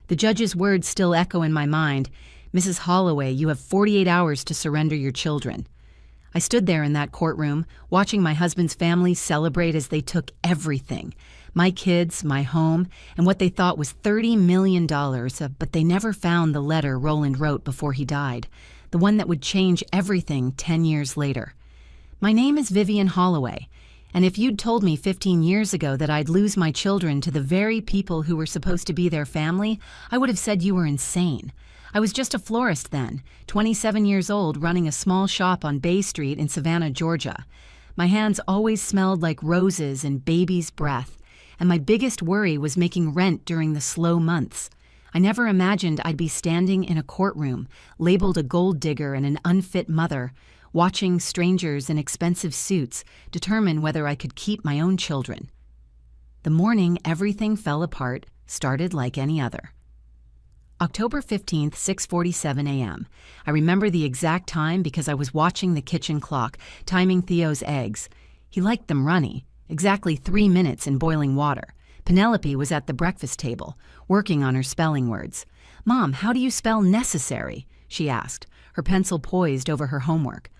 The judge's words still echo in my mind. "Mrs. Holloway, you have 48 hours to surrender your children." I stood there in that courtroom, watching my husband's family celebrate as they took everything. My kids, my home, and what they thought was $30 million, but they never found the letter Roland wrote before he died, the one that would change everything 10 years later. My name is Vivian Holloway, and if you'd told me 15 years ago that I'd lose my children to the very people who were supposed to be their family, I would have said you were insane. I was just a florist then, 27 years old, running a small shop on Bay Street in Savannah, Georgia. My hands always smelled like roses and baby's breath, and my biggest worry was making rent during the slow months. I never imagined I'd be standing in a courtroom, labeled a gold digger and an unfit mother, watching strangers in expensive suits determine whether I could keep my own children. The morning everything fell apart started like any other. October 15th, 6:47 a.m. I remember the exact time because I was watching the kitchen clock, timing Theo's eggs. He liked them runny, exactly 3 minutes in boiling water. Penelope was at the breakfast table, working on her spelling words. "Mom, how do you spell necessary?" she asked, her pencil poised over her homework.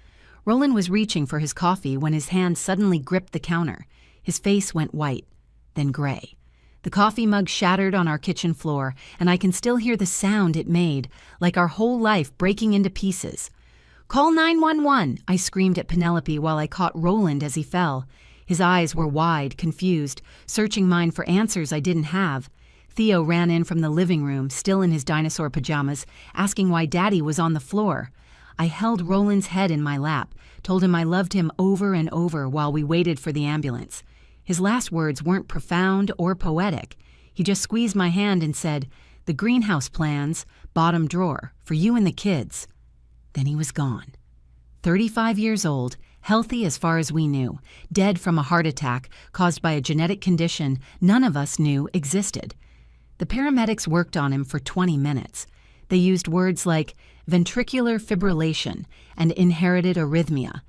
Roland was reaching for his coffee when his hand suddenly gripped the counter. His face went white, then gray. The coffee mug shattered on our kitchen floor, and I can still hear the sound it made, like our whole life breaking into pieces. "Call 911!" I screamed at Penelope while I caught Roland as he fell. His eyes were wide, confused, searching mine for answers I didn't have. Theo ran in from the living room, still in his dinosaur pajamas, asking why Daddy was on the floor. I held Roland's head in my lap, told him I loved him over and over while we waited for the ambulance. His last words weren't profound or poetic. He just squeezed my hand and said, "The greenhouse plans, bottom drawer, for you and the kids." Then he was gone. 35 years old, healthy as far as we knew, dead from a heart attack caused by a genetic condition none of us knew existed. The paramedics worked on him for 20 minutes. They used words like ventricular fibrillation and inherited arrhythmia,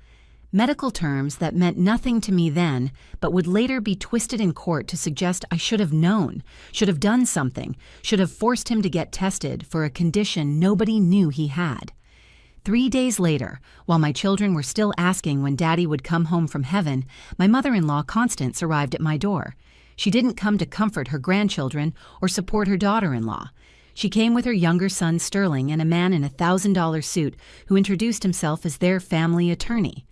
medical terms that meant nothing to me then, but would later be twisted in court to suggest I should have known, should have done something, should have forced him to get tested for a condition nobody knew he had. 3 days later, while my children were still asking when Daddy would come home from heaven, my mother-in-law Constance arrived at my door. She didn't come to comfort her grandchildren or support her daughter-in-law. She came with her younger son Sterling and a man in a $1,000 suit who introduced himself as their family attorney.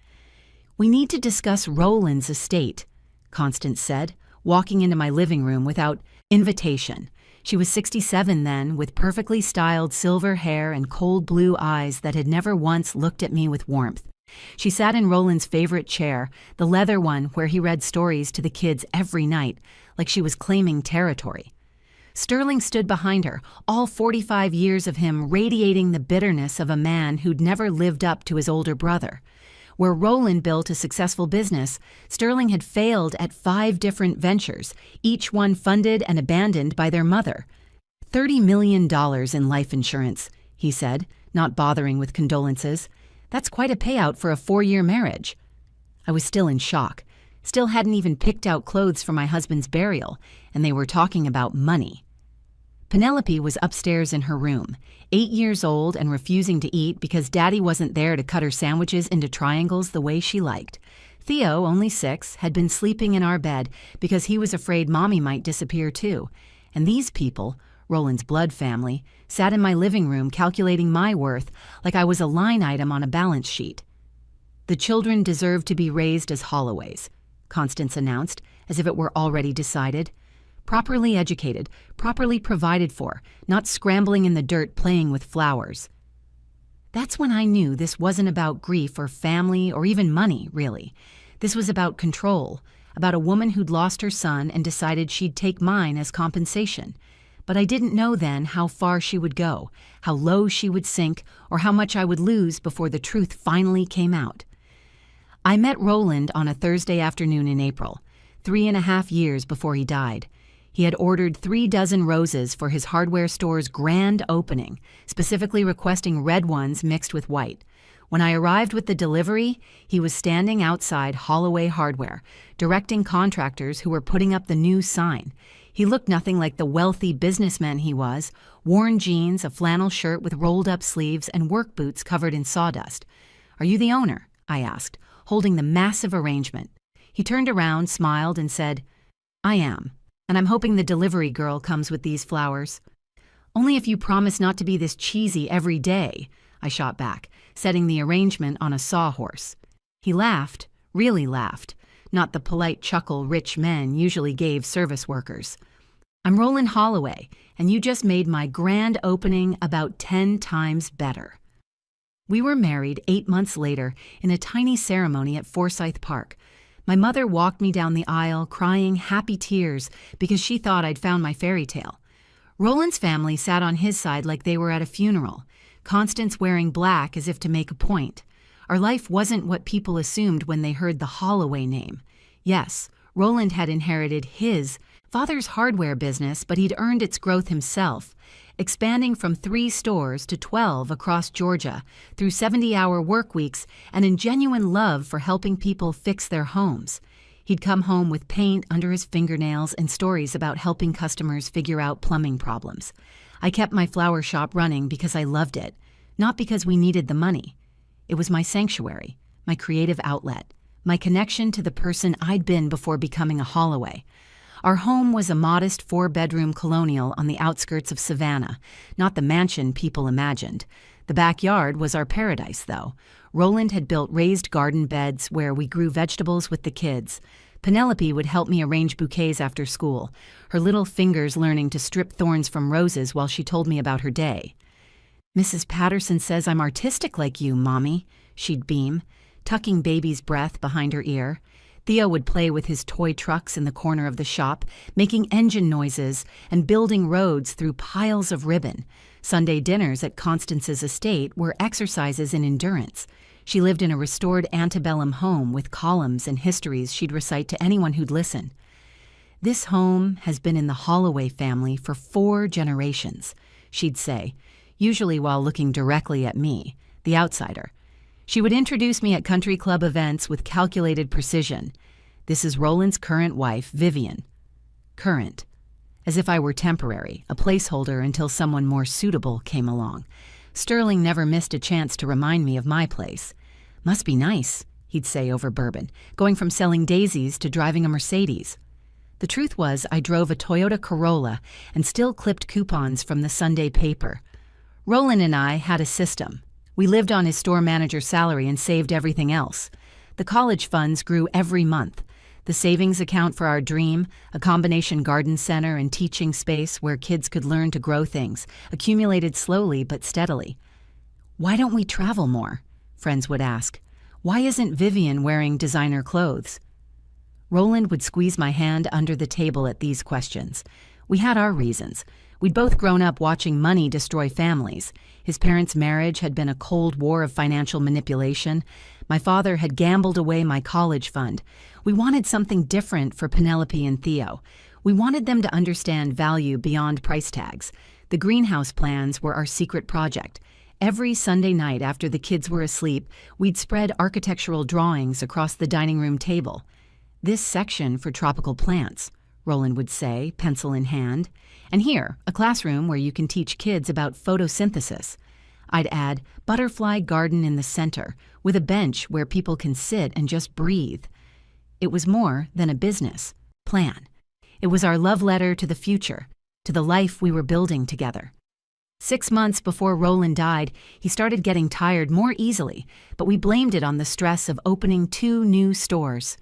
"We need to discuss Roland's estate," Constance said, walking into my living room without invitation. She was 67 then, with perfectly styled silver hair and cold blue eyes that had never once looked at me with warmth. She sat in Roland's favorite chair, the leather one where he read stories to the kids every night, like she was claiming territory. Sterling stood behind her, all 45 years of him radiating the bitterness of a man who'd never lived up to his older brother. Where Roland built a successful business, Sterling had failed at 5 different ventures, each one funded and abandoned by their mother. $30 million in life insurance, he said, not bothering with condolences. That's quite a payout for a 4-year marriage. I was still in shock, still hadn't even picked out clothes for my husband's burial, and they were talking about money. Penelope was upstairs in her room, 8 years old and refusing to eat because Daddy wasn't there to cut her sandwiches into triangles the way she liked. Theo, only 6, had been sleeping in our bed because he was afraid Mommy might disappear too. And these people, Roland's blood family, sat in my living room calculating my worth like I was a line item on a balance sheet. "The children deserve to be raised as Holloways," Constance announced, as if it were already decided. "Properly educated, properly provided for, not scrambling in the dirt playing with flowers." That's when I knew this wasn't about grief or family or even money, really. This was about control, about a woman who'd lost her son and decided she'd take mine as compensation. But I didn't know then how far she would go, how low she would sink, or how much I would lose before the truth finally came out. I met Roland on a Thursday afternoon in April, 3.5 years before he died. He had ordered 3 dozen roses for his hardware store's grand opening, specifically requesting red ones mixed with white. When I arrived with the delivery, he was standing outside Holloway Hardware, directing contractors who were putting up the new sign. He looked nothing like the wealthy businessman he was, worn jeans, a flannel shirt with rolled-up sleeves, and work boots covered in sawdust. "Are you the owner?" I asked, holding the massive arrangement. He turned around, smiled, and said, "I am, and I'm hoping the delivery girl comes with these flowers." "Only if you promise not to be this cheesy every day," I shot back, setting the arrangement on a sawhorse. He laughed, really laughed, not the polite chuckle rich men usually gave service workers. "I'm Roland Holloway, and you just made my grand opening about 10 times better." We were married 8 months later in a tiny ceremony at Forsyth Park. My mother walked me down the aisle, crying happy tears because she thought I'd found my fairy tale. Roland's family sat on his side like they were at a funeral, Constance wearing black as if to make a point. Our life wasn't what people assumed when they heard the Holloway name. Yes, Roland had inherited his father's hardware business, but he'd earned its growth himself, expanding from 3 stores to 12 across Georgia through 70-hour work weeks and in genuine love for helping people fix their homes. He'd come home with paint under his fingernails and stories about helping customers figure out plumbing problems. I kept my flower shop running because I loved it, not because we needed the money. It was my sanctuary, my creative outlet, my connection to the person I'd been before becoming a Holloway. Our home was a modest 4-bedroom colonial on the outskirts of Savannah, not the mansion people imagined. The backyard was our paradise, though. Roland had built raised garden beds where we grew vegetables with the kids. Penelope would help me arrange bouquets after school, her little fingers learning to strip thorns from roses while she told me about her day. "Mrs. Patterson says I'm artistic like you, Mommy," she'd beam, tucking baby's breath behind her ear. Theo would play with his toy trucks in the corner of the shop, making engine noises and building roads through piles of ribbon. Sunday dinners at Constance's estate were exercises in endurance. She lived in a restored antebellum home with columns and histories she'd recite to anyone who'd listen. "This home has been in the Holloway family for 4 generations," she'd say, usually while looking directly at me, the outsider. She would introduce me at country club events with calculated precision. "This is Roland's current wife, Vivian." Current. As if I were temporary, a placeholder until someone more suitable came along. Sterling never missed a chance to remind me of my place. "Must be nice," he'd say over bourbon, going from selling daisies to driving a Mercedes. The truth was I drove a Toyota Corolla and still clipped coupons from the Sunday paper. Roland and I had a system. We lived on his store manager's salary and saved everything else. The college funds grew every month. The savings account for our dream, a combination garden center and teaching space where kids could learn to grow things, accumulated slowly but steadily. "Why don't we travel more?" friends would ask. "Why isn't Vivian wearing designer clothes?" Roland would squeeze my hand under the table at these questions. We had our reasons. We'd both grown up watching money destroy families. His parents' marriage had been a cold war of financial manipulation. My father had gambled away my college fund. We wanted something different for Penelope and Theo. We wanted them to understand value beyond price tags. The greenhouse plans were our secret project. Every Sunday night after the kids were asleep, we'd spread architectural drawings across the dining room table. "This section for tropical plants," Roland would say, pencil in hand. "And here, a classroom where you can teach kids about photosynthesis." I'd add, "butterfly garden in the center, with a bench where people can sit and just breathe." It was more than a business plan. It was our love letter to the future, to the life we were building together. 6 months before Roland died, he started getting tired more easily, but we blamed it on the stress of opening 2 new stores.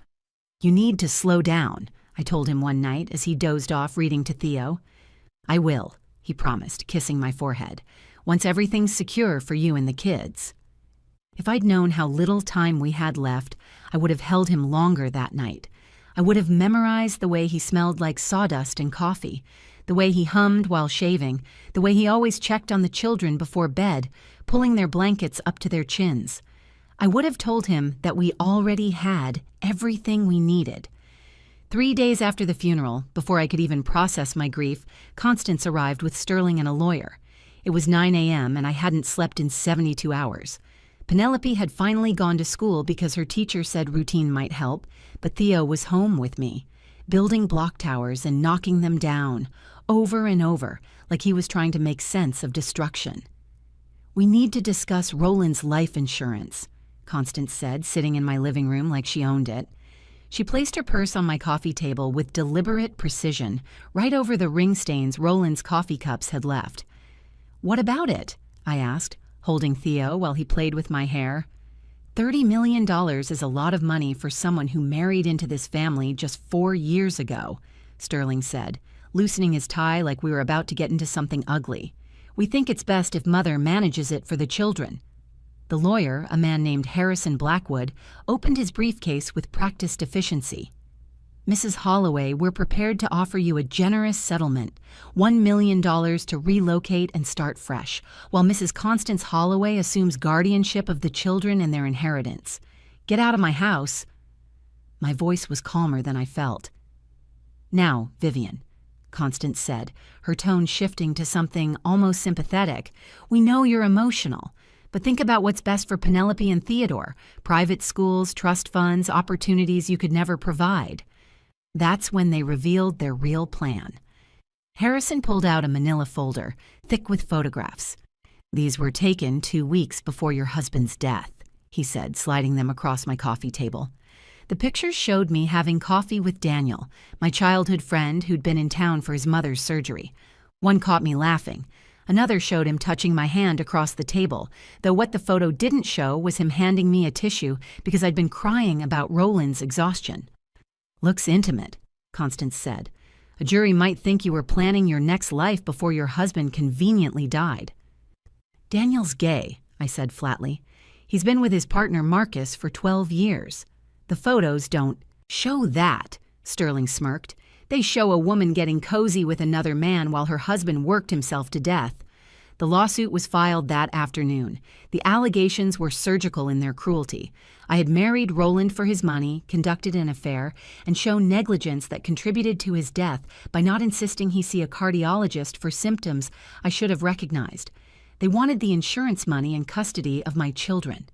"You need to slow down," I told him one night as he dozed off reading to Theo. "I will," he promised, kissing my forehead, "once everything's secure for you and the kids." If I'd known how little time we had left, I would have held him longer that night. I would have memorized the way he smelled like sawdust and coffee, the way he hummed while shaving, the way he always checked on the children before bed, pulling their blankets up to their chins. I would have told him that we already had everything we needed. 3 days after the funeral, before I could even process my grief, Constance arrived with Sterling and a lawyer. It was 9 a.m. and I hadn't slept in 72 hours. Penelope had finally gone to school because her teacher said routine might help, but Theo was home with me. building block towers and knocking them down, over and over, like he was trying to make sense of destruction. "We need to discuss Roland's life insurance," Constance said, sitting in my living room like she owned it. She placed her purse on my coffee table with deliberate precision, right over the ring stains Roland's coffee cups had left. "What about it?" I asked, holding Theo while he played with my hair. $30 million is a lot of money for someone who married into this family just 4 years ago, Sterling said, loosening his tie like we were about to get into something ugly. "We think it's best if Mother manages it for the children." The lawyer, a man named Harrison Blackwood, opened his briefcase with practiced efficiency. "Mrs. Holloway, we're prepared to offer you a generous settlement, $1 million to relocate and start fresh, while Mrs. Constance Holloway assumes guardianship of the children and their inheritance. Get out of my house." My voice was calmer than I felt. "Now, Vivian," Constance said, her tone shifting to something almost sympathetic, "we know you're emotional, but think about what's best for Penelope and Theodore, private schools, trust funds, opportunities you could never provide." That's when they revealed their real plan. Harrison pulled out a manila folder, thick with photographs. "These were taken 2 weeks before your husband's death," he said, sliding them across my coffee table. The pictures showed me having coffee with Daniel, my childhood friend who'd been in town for his mother's surgery. One caught me laughing. Another showed him touching my hand across the table, though what the photo didn't show was him handing me a tissue because I'd been crying about Roland's exhaustion. "Looks intimate," Constance said. "A jury might think you were planning your next life before your husband conveniently died." "Daniel's gay," I said flatly. "He's been with his partner Marcus for 12 years. The photos don't show that," Sterling smirked. "They show a woman getting cozy with another man while her husband worked himself to death." The lawsuit was filed that afternoon. The allegations were surgical in their cruelty. I had married Roland for his money, conducted an affair, and shown negligence that contributed to his death by not insisting he see a cardiologist for symptoms I should have recognized. They wanted the insurance money and custody of my children.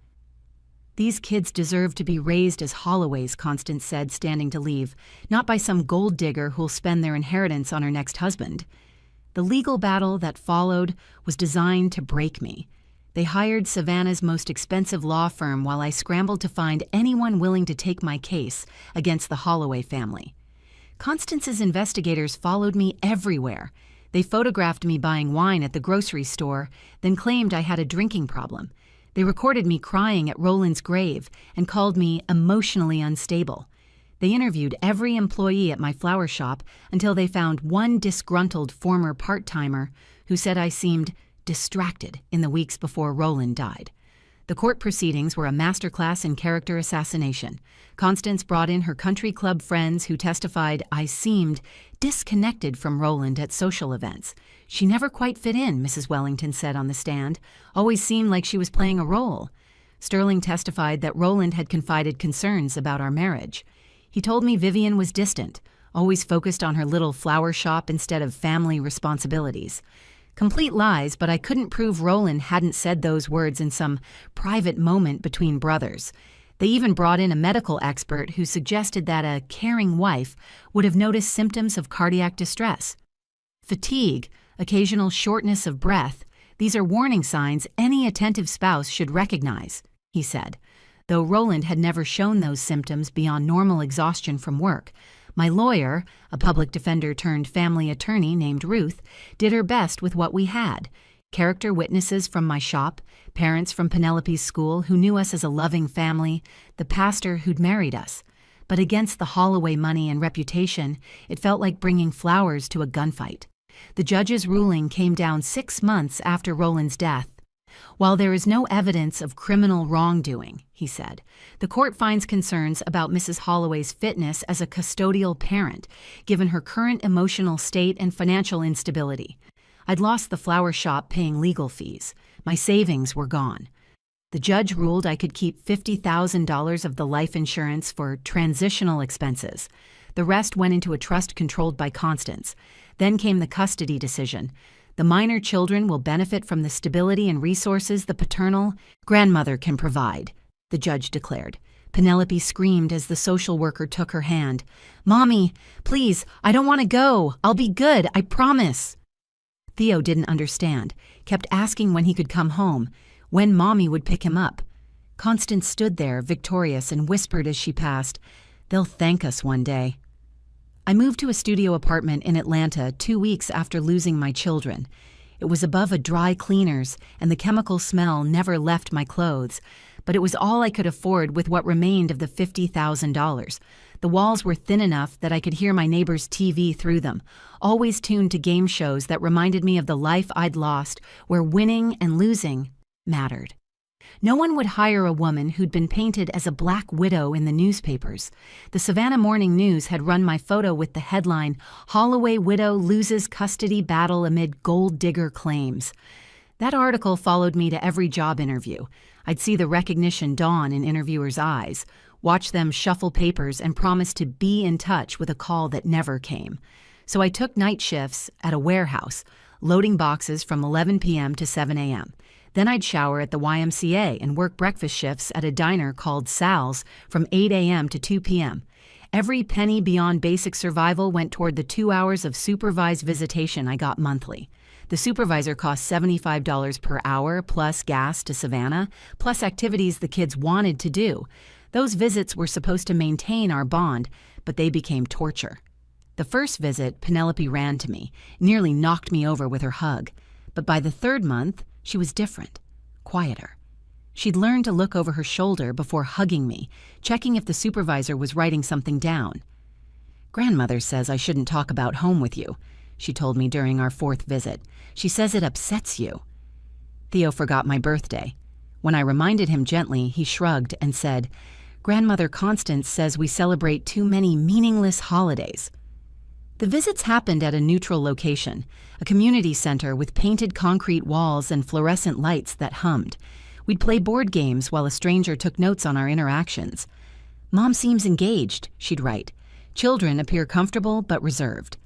"These kids deserve to be raised as Holloways," Constance said, standing to leave, "not by some gold digger who'll spend their inheritance on her next husband." The legal battle that followed was designed to break me. They hired Savannah's most expensive law firm while I scrambled to find anyone willing to take my case against the Holloway family. Constance's investigators followed me everywhere. They photographed me buying wine at the grocery store, then claimed I had a drinking problem. They recorded me crying at Roland's grave and called me emotionally unstable. They interviewed every employee at my flower shop until they found one disgruntled former part-timer who said I seemed distracted in the weeks before Roland died. The court proceedings were a masterclass in character assassination. Constance brought in her country club friends who testified I seemed disconnected from Roland at social events. "She never quite fit in," Mrs. Wellington said on the stand. "Always seemed like she was playing a role." Sterling testified that Roland had confided concerns about our marriage. He told me Vivian was distant, always focused on her little flower shop instead of family responsibilities. Complete lies, but I couldn't prove Roland hadn't said those words in some private moment between brothers. They even brought in a medical expert who suggested that a caring wife would have noticed symptoms of cardiac distress. Fatigue, occasional shortness of breath, these are warning signs any attentive spouse should recognize, he said. Though Roland had never shown those symptoms beyond normal exhaustion from work, my lawyer, a public defender turned family attorney named Ruth, did her best with what we had. Character witnesses from my shop, parents from Penelope's school who knew us as a loving family, the pastor who'd married us. But against the Holloway money and reputation, it felt like bringing flowers to a gunfight. The judge's ruling came down 6 months after Roland's death. While there is no evidence of criminal wrongdoing, he said, the court finds concerns about Mrs. Holloway's fitness as a custodial parent, given her current emotional state and financial instability. I'd lost the flower shop paying legal fees. My savings were gone. The judge ruled I could keep $50,000 of the life insurance for transitional expenses. The rest went into a trust controlled by Constance. Then came the custody decision. The minor children will benefit from the stability and resources the paternal grandmother can provide, the judge declared. Penelope screamed as the social worker took her hand. "Mommy, please, I don't want to go. I'll be good, I promise." Theo didn't understand, kept asking when he could come home, when Mommy would pick him up. Constance stood there, victorious, and whispered as she passed, "They'll thank us one day." I moved to a studio apartment in Atlanta 2 weeks after losing my children. It was above a dry cleaners, and the chemical smell never left my clothes, but it was all I could afford with what remained of the $50,000. The walls were thin enough that I could hear my neighbor's TV through them, always tuned to game shows that reminded me of the life I'd lost, where winning and losing mattered. No one would hire a woman who'd been painted as a black widow in the newspapers. The Savannah Morning News had run my photo with the headline, "Holloway Widow Loses Custody Battle Amid Gold Digger Claims." That article followed me to every job interview. I'd see the recognition dawn in interviewers' eyes, watch them shuffle papers and promise to be in touch with a call that never came. So I took night shifts at a warehouse, loading boxes from 11 p.m. to 7 a.m. Then I'd shower at the YMCA and work breakfast shifts at a diner called Sal's from 8 a.m. to 2 p.m. Every penny beyond basic survival went toward the 2 hours of supervised visitation I got monthly. The supervisor cost $75 per hour, plus gas to Savannah, plus activities the kids wanted to do. Those visits were supposed to maintain our bond, but they became torture. The first visit, Penelope ran to me, nearly knocked me over with her hug. But by the third month, she was different, quieter. She'd learned to look over her shoulder before hugging me, checking if the supervisor was writing something down. "Grandmother says I shouldn't talk about home with you," she told me during our fourth visit. "She says it upsets you." Theo forgot my birthday. When I reminded him gently, he shrugged and said, "Grandmother Constance says we celebrate too many meaningless holidays." The visits happened at a neutral location, a community center with painted concrete walls and fluorescent lights that hummed. We'd play board games while a stranger took notes on our interactions. "Mom seems engaged," she'd write. "Children appear comfortable but reserved."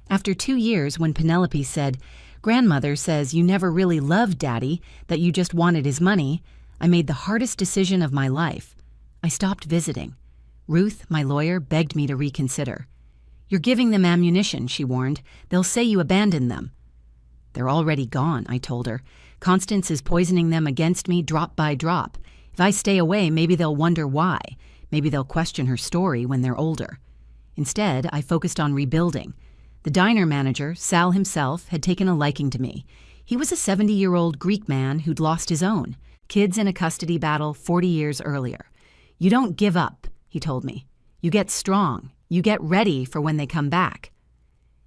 After 2 years, when Penelope said, "Grandmother says you never really loved Daddy, that you just wanted his money," I made the hardest decision of my life. I stopped visiting. Ruth, my lawyer, begged me to reconsider. "You're giving them ammunition," she warned. "They'll say you abandoned them." "They're already gone," I told her. "Constance is poisoning them against me drop by drop. If I stay away, maybe they'll wonder why. Maybe they'll question her story when they're older." Instead, I focused on rebuilding. The diner manager, Sal himself, had taken a liking to me. He was a 70-year-old Greek man who'd lost his own, kids in a custody battle 40 years earlier. "You don't give up," he told me. "You get strong. You get ready for when they come back."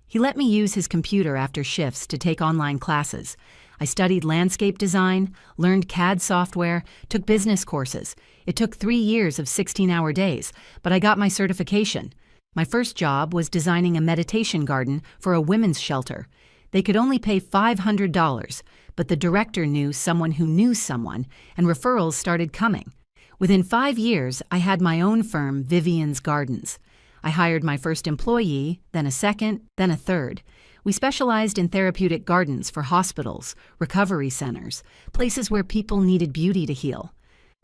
He let me use his computer after shifts to take online classes. I studied landscape design, learned CAD software, took business courses. It took 3 years of 16-hour days, but I got my certification. My first job was designing a meditation garden for a women's shelter. They could only pay $500, but the director knew someone who knew someone, and referrals started coming. Within 5 years, I had my own firm, Vivian's Gardens. I hired my first employee, then a second, then a third. We specialized in therapeutic gardens for hospitals, recovery centers, places where people needed beauty to heal.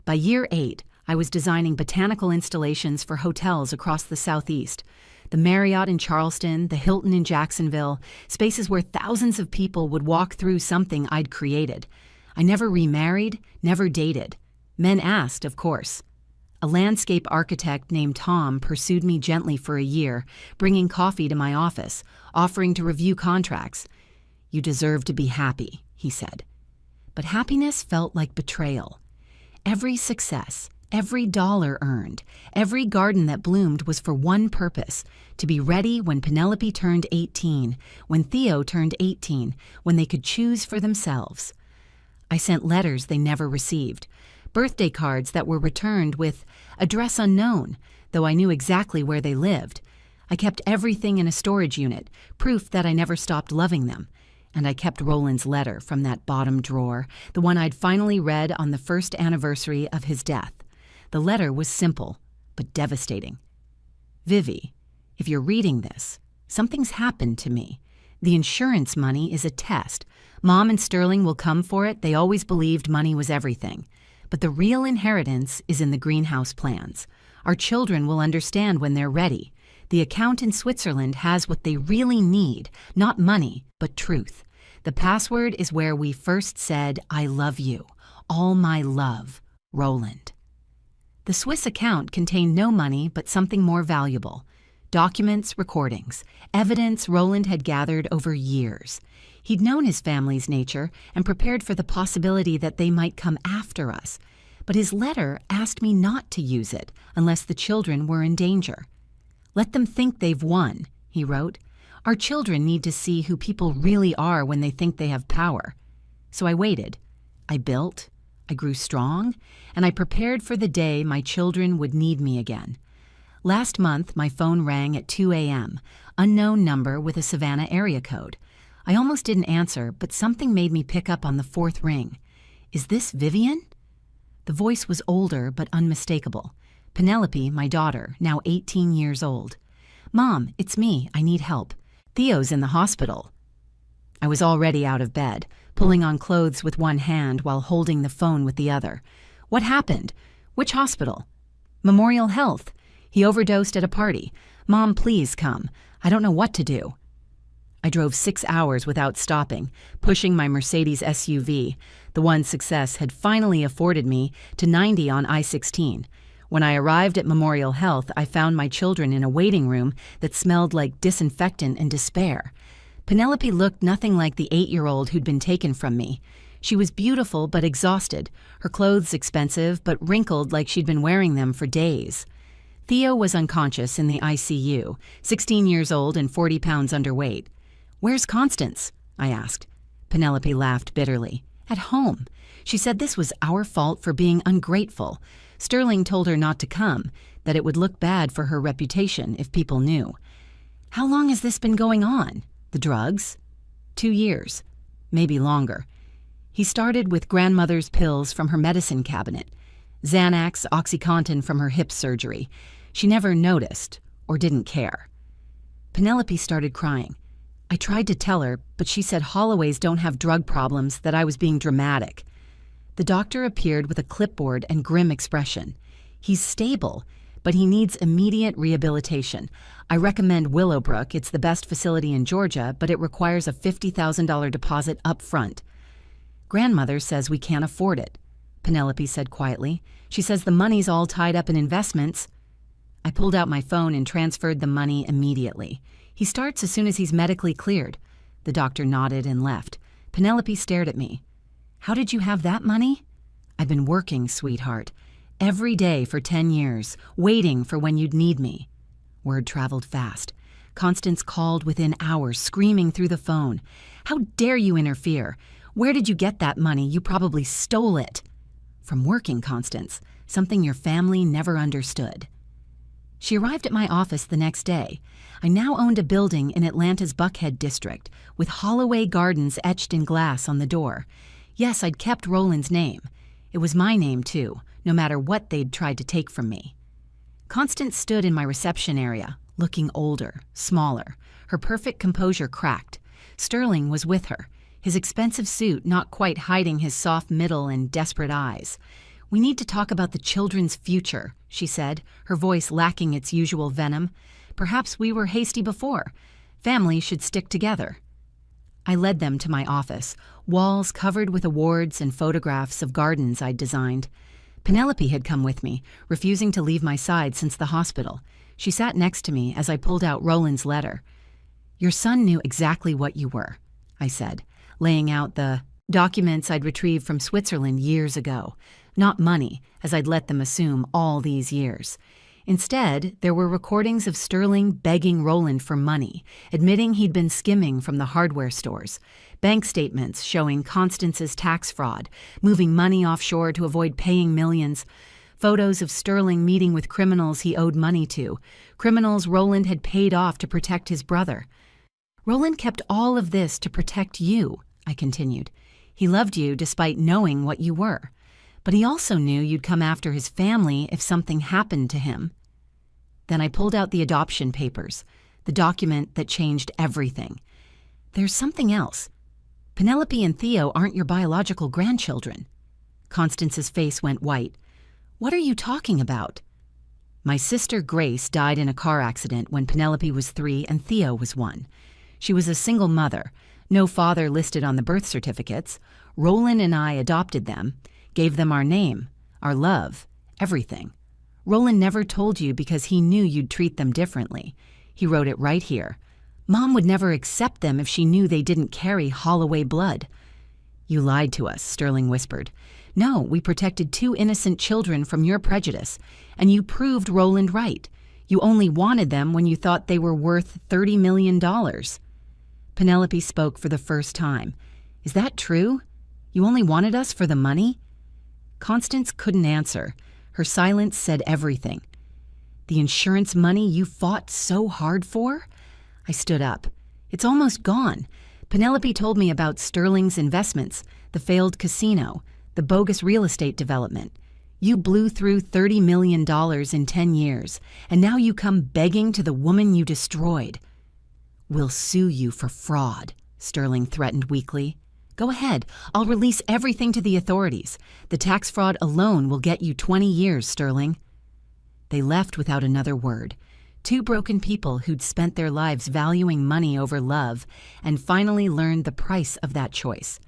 By year 8, I was designing botanical installations for hotels across the Southeast. The Marriott in Charleston, the Hilton in Jacksonville, spaces where thousands of people would walk through something I'd created. I never remarried, never dated. Men asked, of course. A landscape architect named Tom pursued me gently for a year, bringing coffee to my office, offering to review contracts. "You deserve to be happy," he said. But happiness felt like betrayal. Every success, every dollar earned, every garden that bloomed was for one purpose: to be ready when Penelope turned 18, when Theo turned 18, when they could choose for themselves. I sent letters they never received, birthday cards that were returned with address unknown, though I knew exactly where they lived. I kept everything in a storage unit, proof that I never stopped loving them. And I kept Roland's letter from that bottom drawer, the one I'd finally read on the first anniversary of his death. The letter was simple, but devastating. "Vivi, if you're reading this, something's happened to me. The insurance money is a test. Mom and Sterling will come for it. They always believed money was everything. But the real inheritance is in the greenhouse plans. Our children will understand when they're ready. The account in Switzerland has what they really need, not money, but truth. The password is where we first said, I love you. All my love, Roland. The Swiss account contained no money but something more valuable. Documents, recordings, evidence Roland had gathered over years. He'd known his family's nature and prepared for the possibility that they might come after us. But his letter asked me not to use it unless the children were in danger. Let them think they've won, he wrote. Our children need to see who people really are when they think they have power. So I waited. I built. I grew strong, and I prepared for the day my children would need me again. Last month, my phone rang at 2 a.m., unknown number with a Savannah area code. I almost didn't answer, but something made me pick up on the fourth ring. Is this Vivian? The voice was older but unmistakable. Penelope, my daughter, now 18 years old. Mom, it's me. I need help. Theo's in the hospital. I was already out of bed, pulling on clothes with one hand while holding the phone with the other. What happened? Which hospital? Memorial Health. He overdosed at a party. Mom, please come. I don't know what to do. I drove 6 hours without stopping, pushing my Mercedes SUV, the one success had finally afforded me, to 90 on I-16. When I arrived at Memorial Health, I found my children in a waiting room that smelled like disinfectant and despair. Penelope looked nothing like the 8-year-old who'd been taken from me. She was beautiful but exhausted, her clothes expensive but wrinkled like she'd been wearing them for days. Theo was unconscious in the ICU, 16 years old and 40 pounds underweight. Where's Constance? I asked. Penelope laughed bitterly. At home. She said this was our fault for being ungrateful. Sterling told her not to come, that it would look bad for her reputation if people knew. How long has this been going on? The drugs? 2 years. Maybe longer. He started with grandmother's pills from her medicine cabinet. Xanax, OxyContin from her hip surgery. She never noticed, or didn't care. Penelope started crying. I tried to tell her, but she said Holloways don't have drug problems, that I was being dramatic. The doctor appeared with a clipboard and grim expression. He's stable, but he needs immediate rehabilitation. I recommend Willowbrook. It's the best facility in Georgia, but it requires a $50,000 deposit up front. Grandmother says we can't afford it, Penelope said quietly. She says the money's all tied up in investments. I pulled out my phone and transferred the money immediately. He starts as soon as he's medically cleared. The doctor nodded and left. Penelope stared at me. How did you have that money? I've been working, sweetheart. Every day for 10 years, waiting for when you'd need me. Word traveled fast. Constance called within hours, screaming through the phone. How dare you interfere? Where did you get that money? You probably stole it. From working, Constance, something your family never understood. She arrived at my office the next day. I now owned a building in Atlanta's Buckhead district, with Holloway Gardens etched in glass on the door. Yes, I'd kept Roland's name. It was my name, too, no matter what they'd tried to take from me. Constance stood in my reception area, looking older, smaller, her perfect composure cracked. Sterling was with her, his expensive suit not quite hiding his soft middle and desperate eyes. We need to talk about the children's future, she said, her voice lacking its usual venom. Perhaps we were hasty before. Families should stick together. I led them to my office, walls covered with awards and photographs of gardens I'd designed. Penelope had come with me, refusing to leave my side since the hospital. She sat next to me as I pulled out Roland's letter. Your son knew exactly what you were, I said, laying out the documents I'd retrieved from Switzerland years ago. Not money, as I'd let them assume all these years. Instead, there were recordings of Sterling begging Roland for money, admitting he'd been skimming from the hardware stores, bank statements showing Constance's tax fraud, moving money offshore to avoid paying millions, photos of Sterling meeting with criminals he owed money to, criminals Roland had paid off to protect his brother. Roland kept all of this to protect you, I continued. He loved you despite knowing what you were. But he also knew you'd come after his family if something happened to him. Then I pulled out the adoption papers, the document that changed everything. There's something else. Penelope and Theo aren't your biological grandchildren. Constance's face went white. "What are you talking about?" "My sister Grace died in a car accident when Penelope was 3 and Theo was 1. She was a single mother, no father listed on the birth certificates. Roland and I adopted them, gave them our name, our love, everything. Roland never told you because he knew you'd treat them differently. He wrote it right here. Mom would never accept them if she knew they didn't carry Holloway blood." "You lied to us," Sterling whispered. "No, we protected 2 innocent children from your prejudice, and you proved Roland right. You only wanted them when you thought they were worth $30 million. Penelope spoke for the first time. "Is that true? You only wanted us for the money?" Constance couldn't answer. Her silence said everything. "The insurance money you fought so hard for?" I stood up. "It's almost gone. Penelope told me about Sterling's investments, the failed casino, the bogus real estate development. You blew through $30 million in 10 years, and now you come begging to the woman you destroyed." "We'll sue you for fraud," Sterling threatened weakly. "Go ahead. I'll release everything to the authorities. The tax fraud alone will get you 20 years, Sterling." They left without another word. 2 broken people who'd spent their lives valuing money over love and finally learned the price of that choice.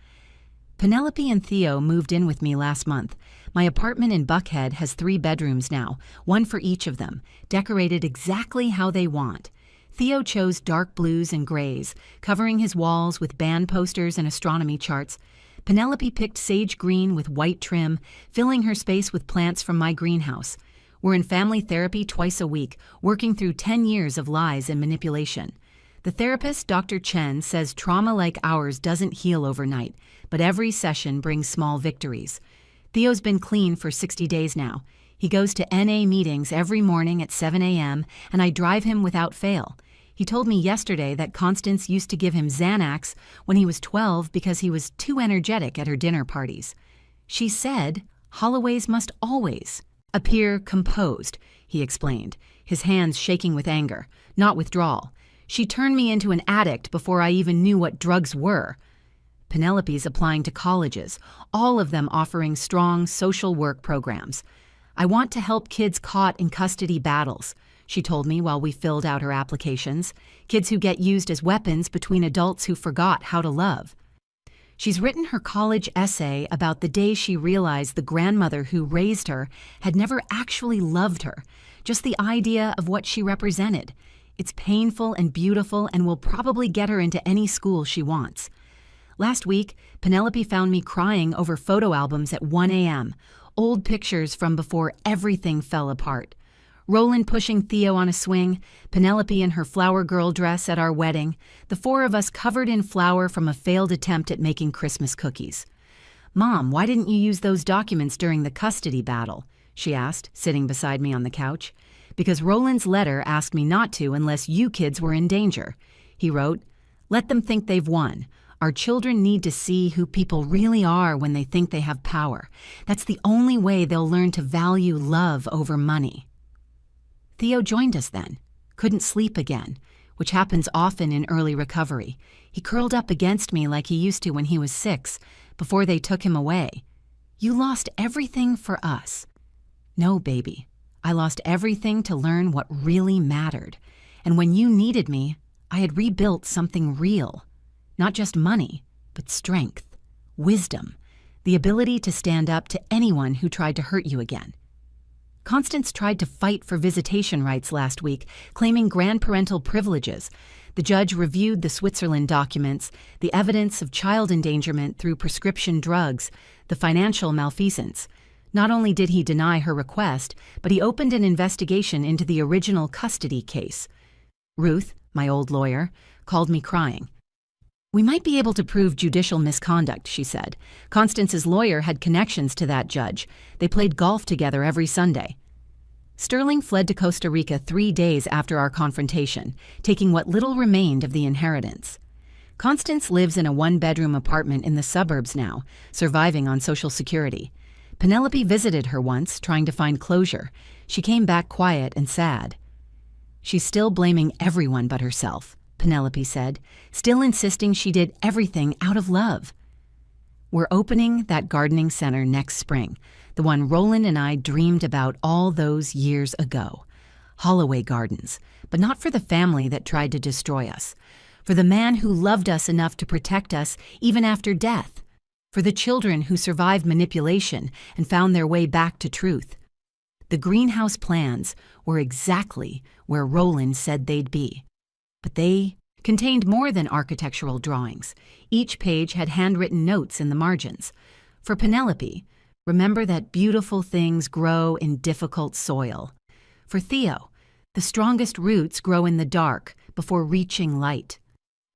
Penelope and Theo moved in with me last month. My apartment in Buckhead has 3 bedrooms now, 1 for each of them, decorated exactly how they want. Theo chose dark blues and grays, covering his walls with band posters and astronomy charts. Penelope picked sage green with white trim, filling her space with plants from my greenhouse. We're in family therapy twice a week, working through 10 years of lies and manipulation. The therapist, Dr. Chen, says trauma like ours doesn't heal overnight, but every session brings small victories. Theo's been clean for 60 days now. He goes to NA meetings every morning at 7 a.m., and I drive him without fail. He told me yesterday that Constance used to give him Xanax when he was 12 because he was too energetic at her dinner parties. She said Holloways must always appear composed, he explained, his hands shaking with anger, not withdrawal. She turned me into an addict before I even knew what drugs were. Penelope's applying to colleges, all of them offering strong social work programs. "I want to help kids caught in custody battles," she told me while we filled out her applications, kids who get used as weapons between adults who forgot how to love. She's written her college essay about the day she realized the grandmother who raised her had never actually loved her, just the idea of what she represented. It's painful and beautiful and will probably get her into any school she wants. Last week, Penelope found me crying over photo albums at 1 a.m., old pictures from before everything fell apart. Roland pushing Theo on a swing, Penelope in her flower girl dress at our wedding, the 4 of us covered in flour from a failed attempt at making Christmas cookies. "Mom, why didn't you use those documents during the custody battle?" she asked, sitting beside me on the couch. "Because Roland's letter asked me not to unless you kids were in danger." He wrote, "Let them think they've won. Our children need to see who people really are when they think they have power. That's the only way they'll learn to value love over money." Theo joined us then. Couldn't sleep again, which happens often in early recovery. He curled up against me like he used to when he was 6, before they took him away. "You lost everything for us." "No, baby. I lost everything to learn what really mattered. And when you needed me, I had rebuilt something real. Not just money, but strength, wisdom, the ability to stand up to anyone who tried to hurt you again." Constance tried to fight for visitation rights last week, claiming grandparental privileges. The judge reviewed the Switzerland documents, the evidence of child endangerment through prescription drugs, the financial malfeasance. Not only did he deny her request, but he opened an investigation into the original custody case. Ruth, my old lawyer, called me crying. "We might be able to prove judicial misconduct," she said. "Constance's lawyer had connections to that judge. They played golf together every Sunday." Sterling fled to Costa Rica 3 days after our confrontation, taking what little remained of the inheritance. Constance lives in a 1-bedroom apartment in the suburbs now, surviving on Social Security. Penelope visited her once, trying to find closure. She came back quiet and sad. "She's still blaming everyone but herself," Penelope said, still insisting she did everything out of love. We're opening that gardening center next spring, the one Roland and I dreamed about all those years ago. Holloway Gardens, but not for the family that tried to destroy us. For the man who loved us enough to protect us even after death. For the children who survived manipulation and found their way back to truth. The greenhouse plans were exactly where Roland said they'd be. But they contained more than architectural drawings. Each page had handwritten notes in the margins. For Penelope, remember that beautiful things grow in difficult soil. For Theo, the strongest roots grow in the dark before reaching light.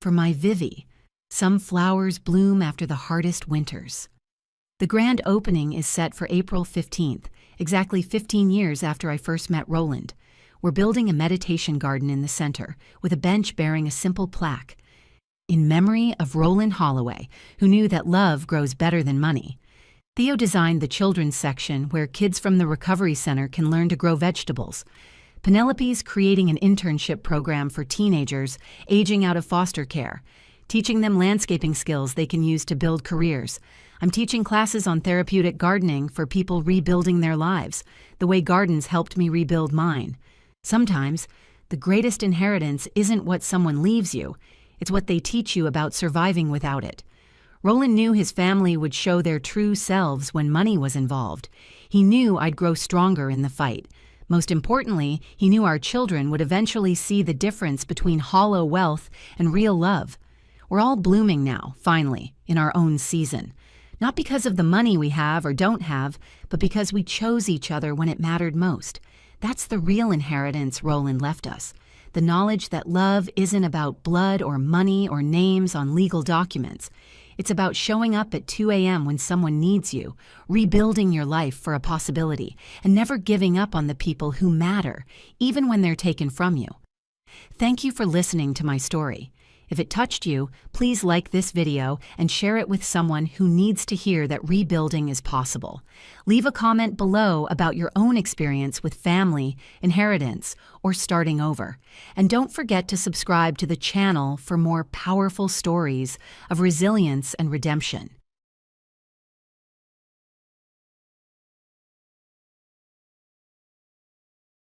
For my Vivi, some flowers bloom after the hardest winters. The grand opening is set for April 15th, exactly 15 years after I first met Roland. We're building a meditation garden in the center, with a bench bearing a simple plaque. In memory of Roland Holloway, who knew that love grows better than money. Theo designed the children's section where kids from the recovery center can learn to grow vegetables. Penelope's creating an internship program for teenagers aging out of foster care, teaching them landscaping skills they can use to build careers. I'm teaching classes on therapeutic gardening for people rebuilding their lives, the way gardens helped me rebuild mine. Sometimes, the greatest inheritance isn't what someone leaves you, it's what they teach you about surviving without it. Roland knew his family would show their true selves when money was involved. He knew I'd grow stronger in the fight. Most importantly, he knew our children would eventually see the difference between hollow wealth and real love. We're all blooming now, finally, in our own season. Not because of the money we have or don't have, but because we chose each other when it mattered most. That's the real inheritance Roland left us. The knowledge that love isn't about blood or money or names on legal documents. It's about showing up at 2 a.m. when someone needs you, rebuilding your life for a possibility, and never giving up on the people who matter, even when they're taken from you. Thank you for listening to my story. If it touched you, please like this video and share it with someone who needs to hear that rebuilding is possible. Leave a comment below about your own experience with family, inheritance, or starting over. And don't forget to subscribe to the channel for more powerful stories of resilience and redemption.